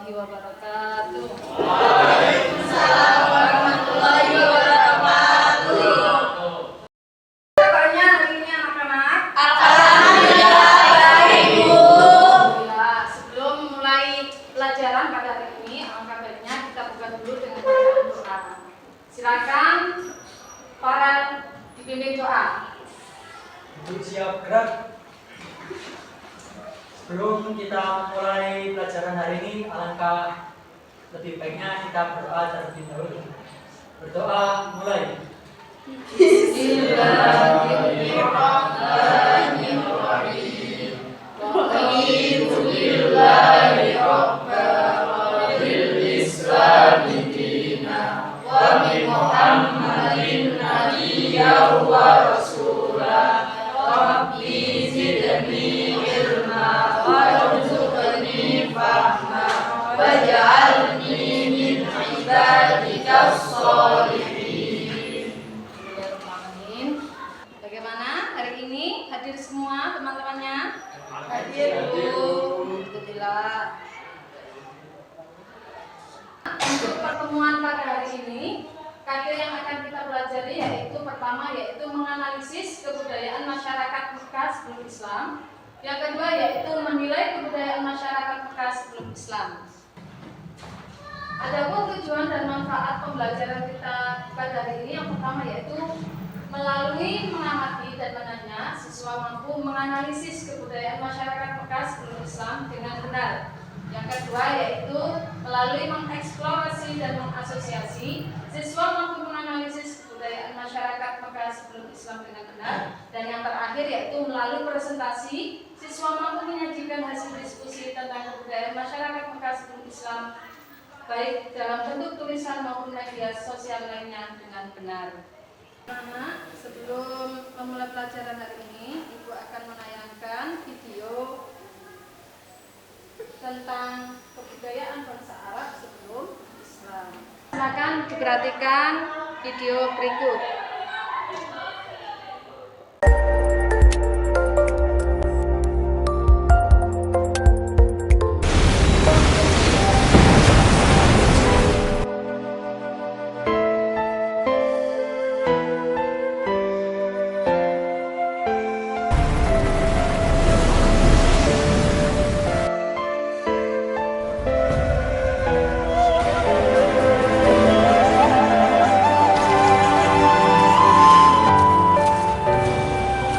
warahmatullahi wabarakatuh. Waalaikumsalam warahmatullahi wabarakatuh. Kabarnya hari ini anak-anak? Alhamdulillah baik, Bu. Alhamdulillah. Sebelum mulai pelajaran pada hari ini, alangkah baiknya kita buka dulu dengan bacaan doa. Silakan para dipimpin doa. Ibu siap gerak. Sebelum kita mulai pelajaran hari ini, alangkah lebih baiknya kita berdoa terlebih dahulu. Berdoa mulai. Bismillahirrahmanirrahim. Raditu billahi rabban wa bil islami dinan wa bi Muhammadin nabiyyan wa rasulan. Rabbi zidni ilma warzuqni fahma waj'alni min ibadikas sholihin. Bismillahirrahmanirrahim. Bagaimana hari ini? Hadir semua teman-temannya? Hadir, Bu. Alhamdulillah. Untuk pertemuan pada hari ini, kata yang akan kita pelajari yaitu pertama yaitu menganalisis kebudayaan masyarakat Mekah sebelum Islam. Yang kedua yaitu menilai kebudayaan masyarakat Mekah sebelum Islam. Adapun tujuan dan manfaat pembelajaran kita pada hari ini yang pertama yaitu melalui mengamati dan menanya, siswa mampu menganalisis kebudayaan masyarakat Mekah sebelum Islam dengan benar. Yang kedua yaitu melalui mengeksplorasi dan mengasosiasi, siswa mampu menganalisis kebudayaan masyarakat Mekah sebelum Islam dengan benar. Dan yang terakhir yaitu melalui presentasi, siswa mampu menyajikan hasil diskusi tentang kebudayaan masyarakat Mekah sebelum Islam baik dalam bentuk tulisan maupun media sosial lainnya dengan benar. Sebelum memulai pelajaran hari ini, Ibu akan menayangkan video tentang kebudayaan bangsa Arab sebelum Islam. Silakan diperhatikan video berikut.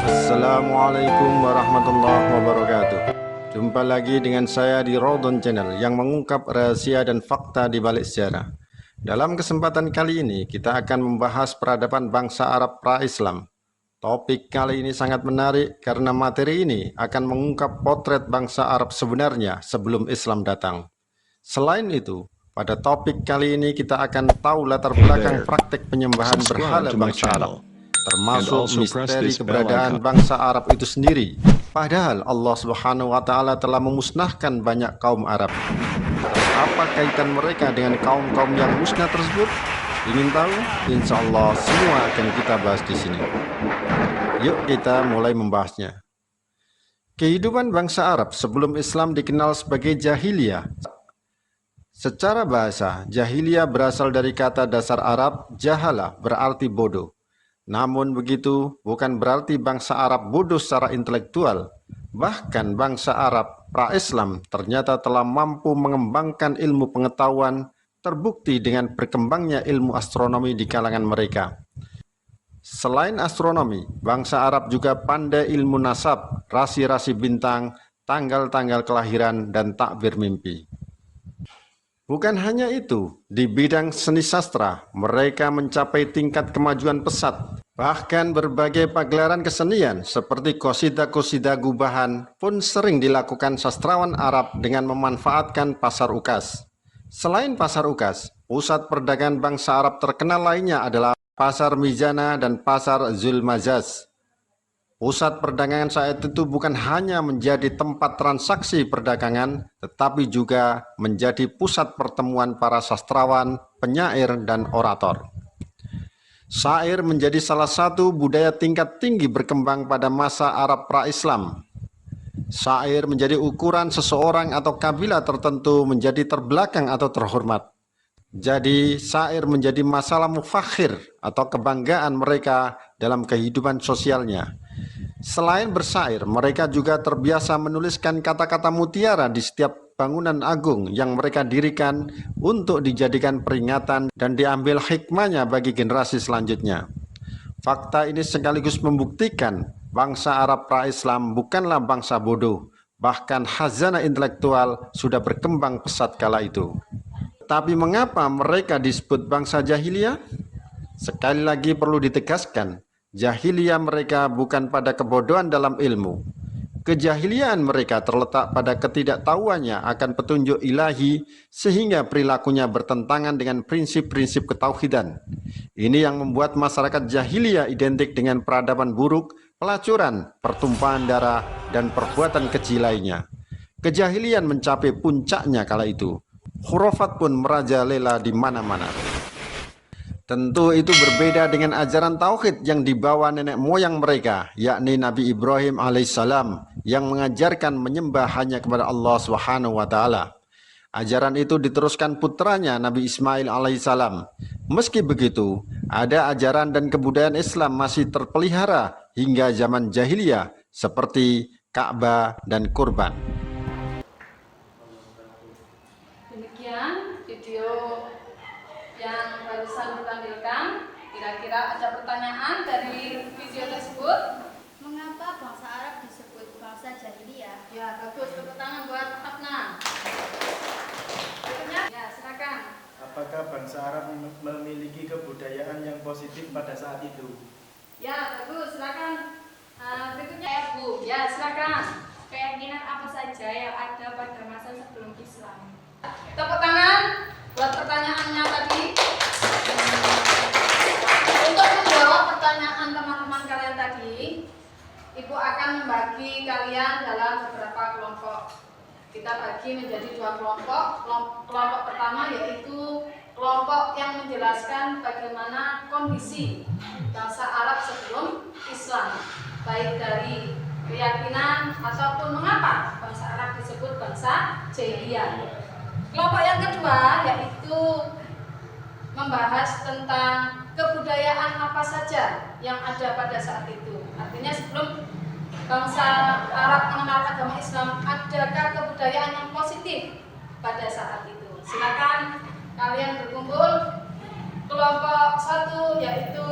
Assalamualaikum warahmatullahi wabarakatuh. Jumpa lagi dengan saya di Raudhon Channel yang mengungkap rahasia dan fakta di balik sejarah. Dalam kesempatan kali ini kita akan membahas peradaban bangsa Arab pra-Islam. Topik kali ini sangat menarik karena materi ini akan mengungkap potret bangsa Arab sebenarnya sebelum Islam datang. Selain itu, pada topik kali ini kita akan tahu latar belakang praktek penyembahan berhala bangsa Arab, termasuk misteri keberadaan bangsa Arab itu sendiri. Padahal Allah Subhanahu wa Ta'ala telah memusnahkan banyak kaum Arab. Apa kaitan mereka dengan kaum-kaum yang musnah tersebut? Ingin tahu? Insya Allah semua akan kita bahas di sini. Yuk kita mulai membahasnya. Kehidupan bangsa Arab sebelum Islam dikenal sebagai jahiliyah. Secara bahasa, jahiliyah berasal dari kata dasar Arab jahala, berarti bodoh. Namun begitu bukan berarti bangsa Arab bodoh secara intelektual. Bahkan bangsa Arab pra-Islam ternyata telah mampu mengembangkan ilmu pengetahuan, terbukti dengan berkembangnya ilmu astronomi di kalangan mereka. Selain astronomi, bangsa Arab juga pandai ilmu nasab, rasi-rasi bintang, tanggal-tanggal kelahiran, dan takbir mimpi. Bukan hanya itu, di bidang seni sastra, mereka mencapai tingkat kemajuan pesat. Bahkan berbagai pagelaran kesenian seperti qasidah-qasidah gubahan pun sering dilakukan sastrawan Arab dengan memanfaatkan pasar ukas. Selain pasar ukas, pusat perdagangan bangsa Arab terkenal lainnya adalah pasar Mizana dan pasar Zulmazaz. Pusat perdagangan saat itu bukan hanya menjadi tempat transaksi perdagangan, tetapi juga menjadi pusat pertemuan para sastrawan, penyair, dan orator. Syair menjadi salah satu budaya tingkat tinggi berkembang pada masa Arab pra-Islam. Syair menjadi ukuran seseorang atau kabilah tertentu menjadi terbelakang atau terhormat. Jadi syair menjadi masalah mufakhir atau kebanggaan mereka dalam kehidupan sosialnya. Selain bersyair, mereka juga terbiasa menuliskan kata-kata mutiara di setiap bangunan agung yang mereka dirikan untuk dijadikan peringatan dan diambil hikmahnya bagi generasi selanjutnya. Fakta ini sekaligus membuktikan bangsa Arab pra-Islam bukanlah bangsa bodoh, bahkan khazanah intelektual sudah berkembang pesat kala itu. Tapi mengapa mereka disebut bangsa jahiliyah? Sekali lagi perlu ditegaskan, jahiliyah mereka bukan pada kebodohan dalam ilmu. Kejahiliaan mereka terletak pada ketidaktahuannya akan petunjuk ilahi sehingga perilakunya bertentangan dengan prinsip-prinsip ketauhidan. Ini yang membuat masyarakat jahiliyah identik dengan peradaban buruk, pelacuran, pertumpahan darah, dan perbuatan keji lainnya. Kejahilian mencapai puncaknya kala itu. Khurafat pun merajalela di mana-mana. Tentu itu berbeda dengan ajaran tauhid yang dibawa nenek moyang mereka, yakni Nabi Ibrahim alaihissalam yang mengajarkan menyembah hanya kepada Allah Subhanahu wa taala. Ajaran itu diteruskan putranya Nabi Ismail alaihissalam. Meski begitu, ada ajaran dan kebudayaan Islam masih terpelihara hingga zaman jahiliyah seperti Ka'bah dan kurban. Demikian video yang barusan ditampilkan. Kira-kira ada pertanyaan dari video tersebut? Mengapa bangsa Arab disebut bangsa jahiliyah? Ya, bagus. Tepuk tangan buat Hafna. Berikutnya, ya silakan. Apakah bangsa Arab memiliki kebudayaan yang positif pada saat itu? Ya, bagus. Silakan. Berikutnya, Bu. Ya, silakan. Keyakinan apa saja yang ada pada masa sebelum Islam? Tepuk tangan buat pertanyaannya tadi. Untuk menjawab pertanyaan teman-teman kalian tadi, Ibu akan membagi kalian dalam beberapa kelompok. Kita bagi menjadi 2 kelompok. Kelompok pertama yaitu kelompok yang menjelaskan bagaimana kondisi bangsa Arab sebelum Islam, baik dari keyakinan ataupun mengapa bangsa Arab disebut bangsa jahiliyah. Kelompok yang kedua yaitu membahas tentang kebudayaan apa saja yang ada pada saat itu. Artinya sebelum bangsa Arab mengenal agama Islam, adakah kebudayaan yang positif pada saat itu? Silakan kalian berkumpul. Kelompok 1 yaitu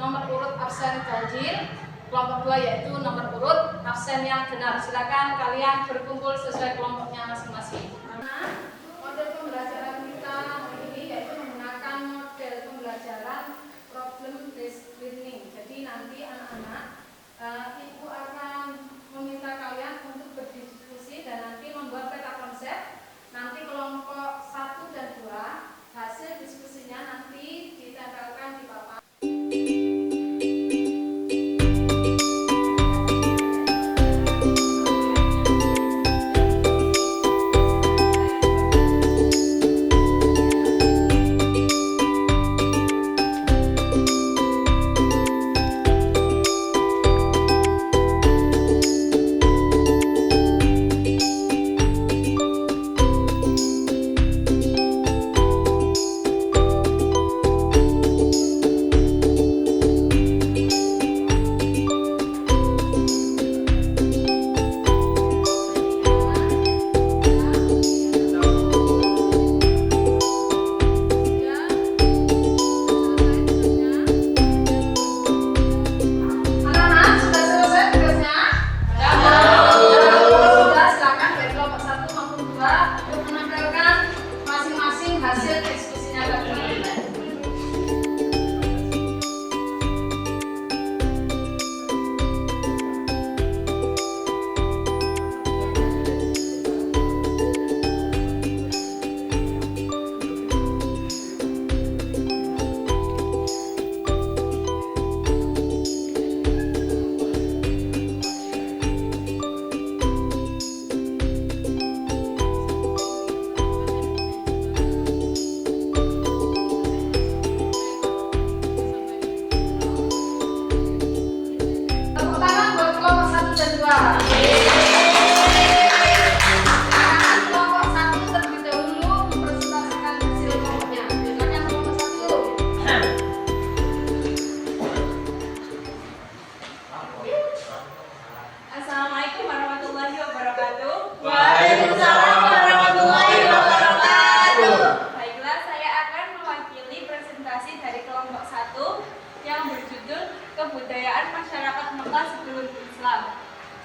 nomor urut absen ganjil, kelompok 2 yaitu nomor urut absen yang benar. Silakan kalian berkumpul sesuai kelompoknya masing-masing. Model pembelajaran kita ini yaitu menggunakan model pembelajaran problem based learning. Jadi nanti anak-anak, Ibu akan meminta kalian untuk berdiskusi dan nanti membuat peta konsep. Nanti kelompok 1 dan 2 hasil diskusinya nanti ditempelkan di papan.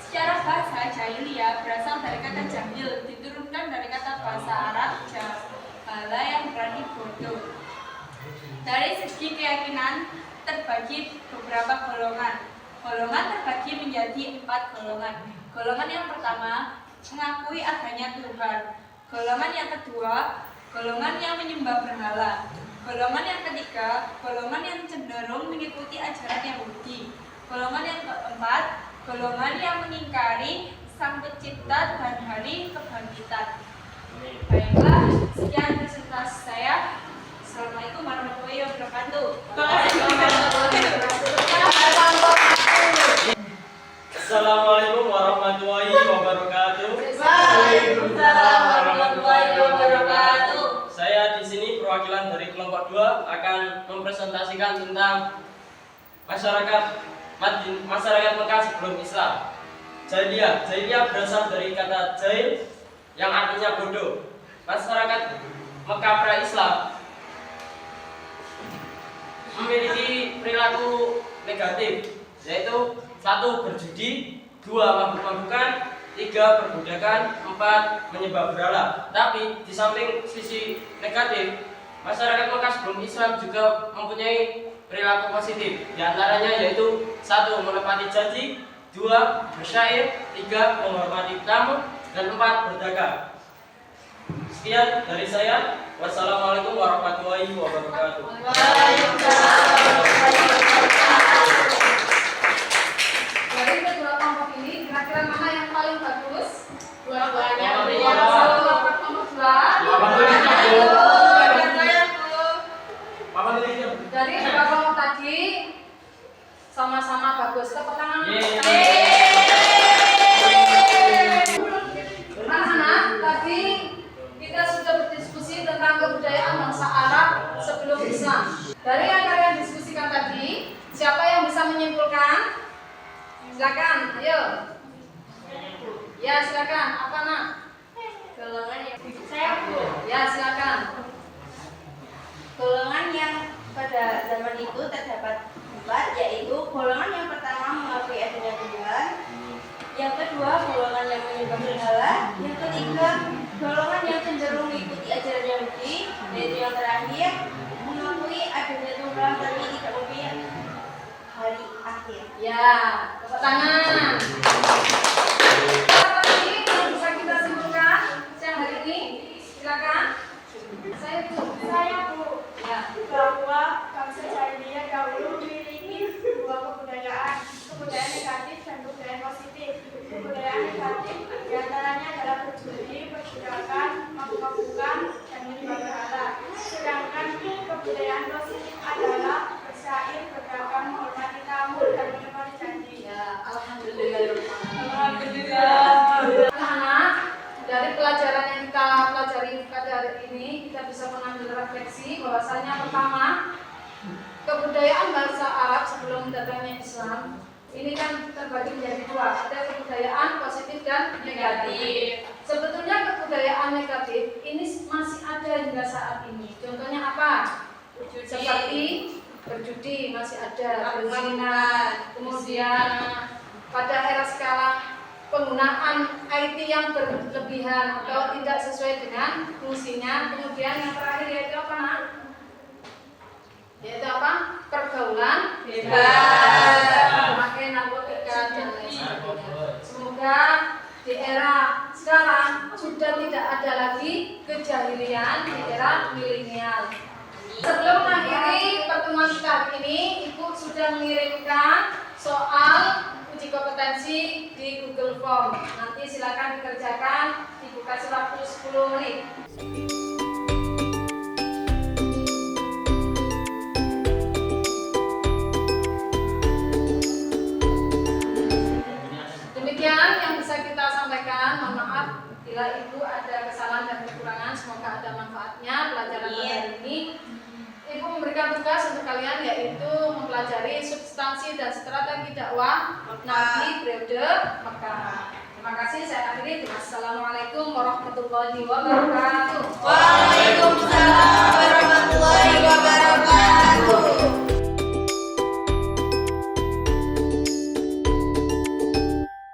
Secara bahasa, jahiliyah berasal dari kata jahil, diturunkan dari kata bahasa Arab jahala yang berarti bodoh. Dari segi keyakinan terbagi beberapa golongan. Golongan terbagi menjadi 4 golongan. Golongan yang pertama mengakui adanya Tuhan. Golongan yang kedua, golongan yang menyembah berhala. Golongan yang ketiga, golongan yang cenderung mengikuti ajaran Yahudi. Golongan yang keempat, golongan yang mengingkari Sang Pencipta dan hari kebangkitan. Baiklah, sekian presentasi saya. Assalamualaikum warahmatullahi wabarakatuh. Assalamualaikum warahmatullahi wabarakatuh. Waalaikumsalam warahmatullahi wabarakatuh. Saya di sini perwakilan dari kelompok 2 akan mempresentasikan tentang masyarakat Mekah sebelum Islam. Jahiliyah berasal dari kata jahil yang artinya bodoh. Masyarakat Mekah pra-Islam memiliki perilaku negatif, yaitu 1. Berjudi, 2. Mabuk-mabukan, 3. Perbudakan, 4. Menyembah berhala. Tapi di samping sisi negatif, masyarakat Mekah sebelum Islam juga mempunyai perilaku positif. Di antaranya yaitu 1. Menepati janji, 2. Bersyair, 3. Menghormati tamu, dan 4. Berdagang. Sekian dari saya. Wassalamualaikum warahmatullahi wabarakatuh. Dari kedua kelompok ini, kira-kira mana yang paling bagus? Dua-duanya. Dari dua kelompok tadi sama-sama bagus. Tepuk tangan. Anak-anak, tadi kita sudah berdiskusi tentang kebudayaan bangsa Arab sebelum Islam. Dari yang kalian diskusikan tadi, siapa yang bisa menyimpulkan? Silakan, ayo. Ya, silakan. Apa, Nak? Golongan yang saya Ya, silakan. Golongan yang pada zaman itu terdapat 4, yaitu golongan yang pertama mengakui adanya Tuhan, yang kedua golongan yang menyembah berhala, yang ketiga golongan yang cenderung mengikuti ajaran Yahudi, dan yang terakhir mengakui adanya Tuhan tapi tidak mempunyai hari akhir. Ya, tepuk tangan. Apa lagi yang bisa kita simpulkan siang hari ini? Silakan. Saya Bu. Ya. bahwa bangsa jahiliyah dahulu memiliki dua kebudayaan negatif dan kebudayaan positif. Kebudayaan negatif diantaranya adalah berjudi, perbudakan, mabuk-mabukan, dan menyembah berhala. Sedangkan kebudayaan positif adalah bersyair, berdagang, menghormati tamu, dan menepati janji. Ya, alhamdulillah. Alhamdulillah. Anak-anak, dari pelajaran yang kita pelajari pada hari ini, kita bisa mengambil refleksi bahwasanya pertama, kebudayaan bangsa Arab sebelum datangnya Islam ini kan terbagi menjadi 2, ada kebudayaan positif dan negatif. Sebetulnya kebudayaan negatif ini masih ada hingga saat ini. Contohnya apa? Seperti berjudi masih ada, berzina, kemudian pada era sekarang penggunaan IT yang berlebihan atau tidak sesuai dengan fungsinya. Kemudian yang terakhir yaitu apa, Nak? Yaitu apa? Pergaulan bebas, memakai narkotika dan lain sebagainya. Semoga di era sekarang sudah tidak ada lagi kejahilian di era milenial. Sebelum mengakhiri pertemuan kita hari ini, Ibu sudah mengirimkan soal uji kompetensi di Google Form. Nanti silakan dikerjakan, Ibu kasih waktu 10 menit. Demikian yang bisa kita sampaikan. Mohon maaf bila Ibu ada kesalahan dan kekurangan. Semoga ada manfaatnya pelajaran pada hari ini. Ibu memberikan tugas untuk kalian yaitu mempelajari substansi dan strategi dakwah Nabi periode Mekah. Terima kasih, saya akhiri. Assalamualaikum warahmatullahi wabarakatuh. Waalaikumsalam.